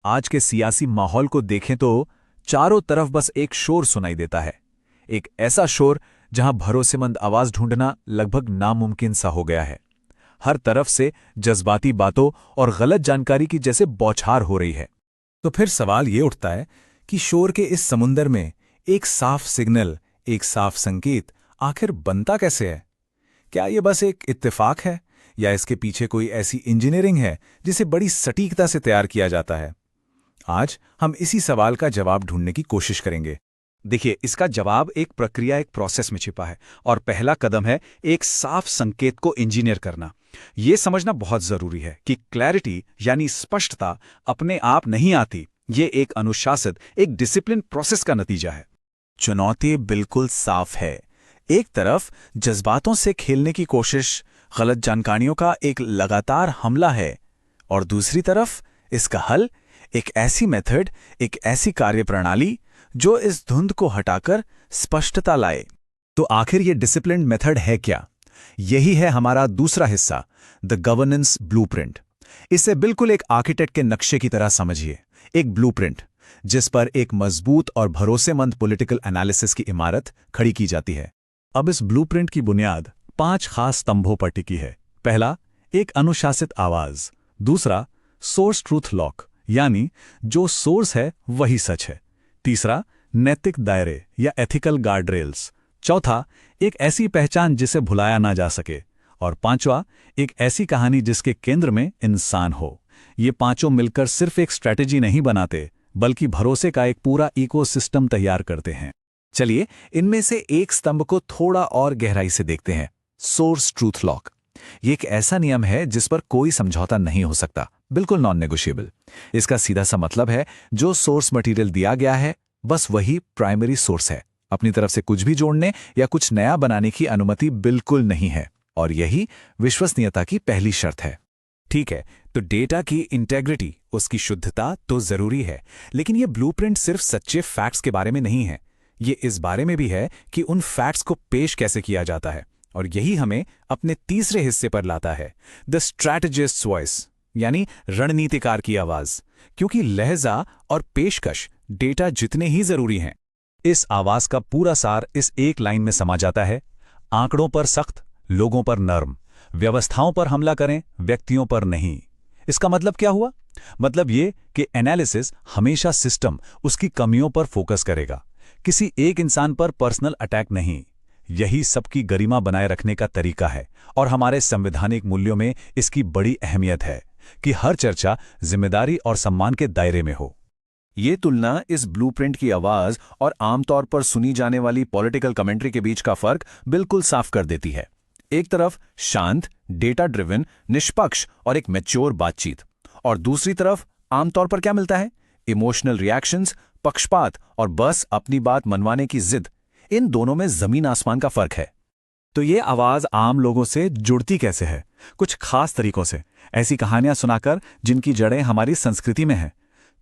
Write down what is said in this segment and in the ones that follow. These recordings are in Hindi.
आज के सियासी माहौल को देखें तो चारों तरफ बस एक शोर सुनाई देता है। एक ऐसा शोर जहां भरोसेमंद आवाज ढूंढना लगभग नामुमकिन सा हो गया है। हर तरफ से जज्बाती बातों और गलत जानकारी की जैसे बौछार हो रही है। तो फिर सवाल ये उठता है कि शोर के इस समुंदर में एक साफ सिग्नल, एक साफ संकेत आखिर बनता कैसे है? क्या ये बस एक इत्तेफाक है या इसके पीछे कोई ऐसी इंजीनियरिंग है जिसे बड़ी सटीकता से तैयार किया जाता है? आज हम इसी सवाल का जवाब ढूंढने की कोशिश करेंगे। देखिए, इसका जवाब एक प्रक्रिया, एक प्रोसेस में छिपा है और पहला कदम है एक साफ संकेत को इंजीनियर करना। यह समझना बहुत जरूरी है कि क्लैरिटी यानी स्पष्टता अपने आप नहीं आती। ये एक अनुशासित, एक डिसिप्लिन प्रोसेस का नतीजा है। चुनौती बिल्कुल साफ है। एक तरफ जज्बातों से खेलने की कोशिश, गलत जानकारियों का एक लगातार हमला है, और दूसरी तरफ इसका हल एक ऐसी मेथड, एक ऐसी कार्यप्रणाली जो इस धुंध को हटाकर स्पष्टता लाए। तो आखिर ये डिसिप्लिन्ड मेथड है क्या? यही है हमारा दूसरा हिस्सा, द गवर्नेंस ब्लूप्रिंट। इसे बिल्कुल एक आर्किटेक्ट के नक्शे की तरह समझिए, एक ब्लूप्रिंट जिस पर एक मजबूत और भरोसेमंद पॉलिटिकल एनालिसिस की इमारत खड़ी की जाती है। अब इस ब्लूप्रिंट की बुनियाद 5 खास स्तंभों पर टिकी है। पहला, एक अनुशासित आवाज। दूसरा, सोर्स ट्रूथ लॉक, यानी जो सोर्स है वही सच है। तीसरा, नैतिक दायरे या एथिकल गार्डरेल्स। चौथा, एक ऐसी पहचान जिसे भुलाया ना जा सके। और पांचवा, एक ऐसी कहानी जिसके केंद्र में इंसान हो। ये पांचों मिलकर सिर्फ एक स्ट्रैटेजी नहीं बनाते, बल्कि भरोसे का एक पूरा इकोसिस्टम तैयार करते हैं। चलिए, इनमें से एक स्तंभ को थोड़ा और गहराई से देखते हैं, सोर्स ट्रूथ लॉक। ये एक ऐसा नियम है जिस पर कोई समझौता नहीं हो सकता, बिल्कुल नॉन नेगोशिएबल। इसका सीधा सा मतलब है, जो सोर्स मटेरियल दिया गया है बस वही प्राइमरी सोर्स है। अपनी तरफ से कुछ भी जोड़ने या कुछ नया बनाने की अनुमति बिल्कुल नहीं है, और यही विश्वसनीयता की पहली शर्त है। ठीक है, तो डेटा की इंटेग्रिटी, उसकी शुद्धता तो जरूरी है, लेकिन यह ब्लूप्रिंट सिर्फ सच्चे फैक्ट्स के बारे में नहीं है। ये इस बारे में भी है कि उन फैक्ट्स को पेश कैसे किया जाता है। और यही हमें अपने तीसरे हिस्से पर लाता है, द स्ट्रैटेजिस्ट्स वॉइस, यानी रणनीतिकार की आवाज। क्योंकि लहजा और पेशकश डेटा जितने ही जरूरी हैं। इस आवाज का पूरा सार इस एक लाइन में समा जाता है, आंकड़ों पर सख्त, लोगों पर नर्म, व्यवस्थाओं पर हमला करें, व्यक्तियों पर नहीं। इसका मतलब क्या हुआ? मतलब ये कि एनालिसिस हमेशा सिस्टम, उसकी कमियों पर फोकस करेगा, किसी एक इंसान पर पर्सनल अटैक नहीं। यही सबकी गरिमा बनाए रखने का तरीका है, और हमारे संवैधानिक मूल्यों में इसकी बड़ी अहमियत है कि हर चर्चा जिम्मेदारी और सम्मान के दायरे में हो। ये तुलना इस ब्लूप्रिंट की आवाज और आमतौर पर सुनी जाने वाली पॉलिटिकल कमेंट्री के बीच का फर्क बिल्कुल साफ कर देती है। एक तरफ शांत, डेटा ड्रिवन, निष्पक्ष और एक मैच्योर बातचीत, और दूसरी तरफ आमतौर पर क्या मिलता है? इमोशनल रिएक्शंस, पक्षपात और बस अपनी बात मनवाने की जिद। इन दोनों में जमीन आसमान का फर्क है। तो ये आवाज आम लोगों से जुड़ती कैसे है? कुछ खास तरीकों से, ऐसी कहानियां सुनाकर जिनकी जड़ें हमारी संस्कृति में हैं।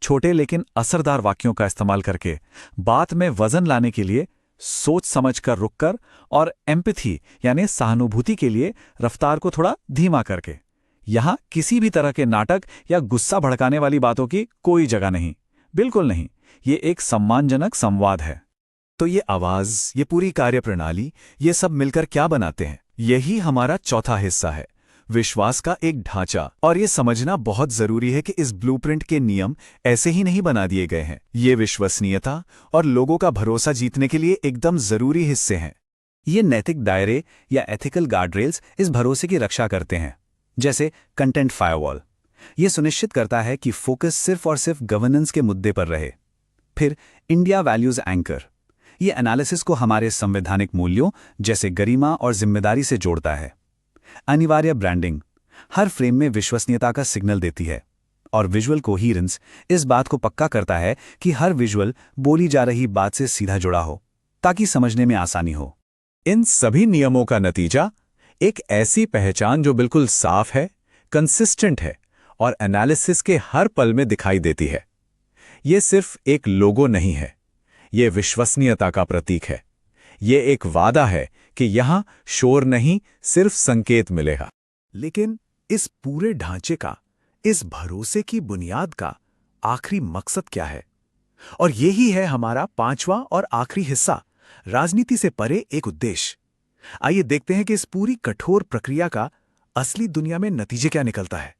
छोटे लेकिन असरदार वाक्यों का इस्तेमाल करके, बात में वजन लाने के लिए सोच समझकर रुककर, और एम्पैथी यानी सहानुभूति के लिए रफ्तार को थोड़ा धीमा करके। यहां किसी भी तरह के नाटक या गुस्सा भड़काने वाली बातों की कोई जगह नहीं, बिल्कुल नहीं। ये एक सम्मानजनक संवाद है। तो ये आवाज, ये पूरी कार्यप्रणाली, ये सब मिलकर क्या बनाते हैं? यही हमारा चौथा हिस्सा है, विश्वास का एक ढांचा। और ये समझना बहुत जरूरी है कि इस ब्लूप्रिंट के नियम ऐसे ही नहीं बना दिए गए हैं। ये विश्वसनीयता और लोगों का भरोसा जीतने के लिए एकदम जरूरी हिस्से हैं। ये नैतिक दायरे या एथिकल गार्डरेल्स इस भरोसे की रक्षा करते हैं। जैसे कंटेंट फायरवॉल, ये सुनिश्चित करता है कि फोकस सिर्फ और सिर्फ गवर्नेंस के मुद्दे पर रहे। फिर इंडिया वैल्यूज एंकर, ये एनालिसिस को हमारे संवैधानिक मूल्यों जैसे गरिमा और जिम्मेदारी से जोड़ता है। अनिवार्य ब्रांडिंग, हर फ्रेम में विश्वसनीयता का सिग्नल देती है। और विजुअल कोहीरेंस इस बात को पक्का करता है कि हर विजुअल बोली जा रही बात से सीधा जुड़ा हो, ताकि समझने में आसानी हो। इन सभी नियमों का नतीजा एक ऐसी पहचान जो बिल्कुल साफ है, कंसिस्टेंट है और एनालिसिस के हर पल में दिखाई देती है। ये सिर्फ एक लोगो नहीं है, ये विश्वसनीयता का प्रतीक है। ये एक वादा है कि यहां शोर नहीं, सिर्फ संकेत मिलेगा। लेकिन इस पूरे ढांचे का, इस भरोसे की बुनियाद का आखिरी मकसद क्या है। और यही है हमारा पांचवा और आखिरी हिस्सा, राजनीति से परे एक उद्देश्य। आइए देखते हैं कि इस पूरी कठोर प्रक्रिया का असली दुनिया में नतीजे क्या निकलता है।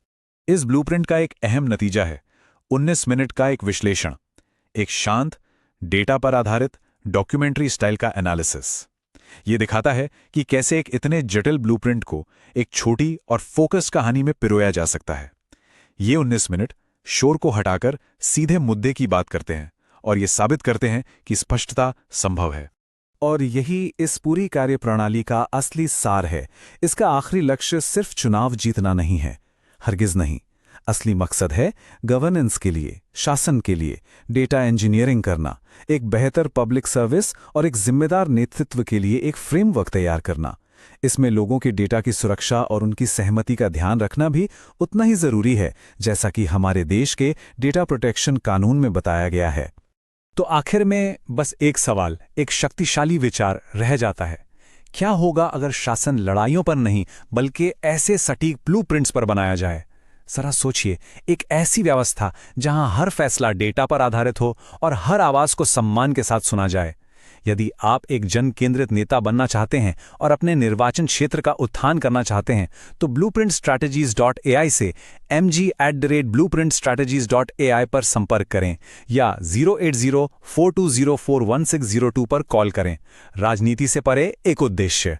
इस ब्लूप्रिंट का एक अहम नतीजा है 19 मिनट का एक विश्लेषण, एक शांत, डेटा पर आधारित डॉक्यूमेंट्री स्टाइल का एनालिसिस। ये दिखाता है कि कैसे एक इतने जटिल ब्लूप्रिंट को एक छोटी और फोकस कहानी में पिरोया जा सकता है। ये 19 मिनट शोर को हटाकर सीधे मुद्दे की बात करते हैं और ये साबित करते हैं कि स्पष्टता संभव है। और यही इस पूरी कार्यप्रणाली का असली सार है। इसका आखिरी लक्ष्य सिर्फ चुनाव जीतना नहीं है, हरगिज नहीं। असली मकसद है गवर्नेंस के लिए, शासन के लिए डेटा इंजीनियरिंग करना, एक बेहतर पब्लिक सर्विस और एक जिम्मेदार नेतृत्व के लिए एक फ्रेमवर्क तैयार करना। इसमें लोगों के डेटा की सुरक्षा और उनकी सहमति का ध्यान रखना भी उतना ही जरूरी है, जैसा कि हमारे देश के डेटा प्रोटेक्शन कानून में बताया गया है। तो आखिर में बस एक सवाल, एक शक्तिशाली विचार रह जाता है। क्या होगा अगर शासन लड़ाइयों पर नहीं बल्कि ऐसे सटीक ब्लूप्रिंट्स पर बनाया जाए? जरा सोचिए, एक ऐसी व्यवस्था जहां हर फैसला डेटा पर आधारित हो और हर आवाज को सम्मान के साथ सुना जाए। यदि आप एक जन केंद्रित नेता बनना चाहते हैं और अपने निर्वाचन क्षेत्र का उत्थान करना चाहते हैं, तो blueprintstrategies.ai से mg@blueprintstrategies.ai पर संपर्क करें या 08042041602 पर कॉल करें। राजनीति से परे एक उद्देश्य।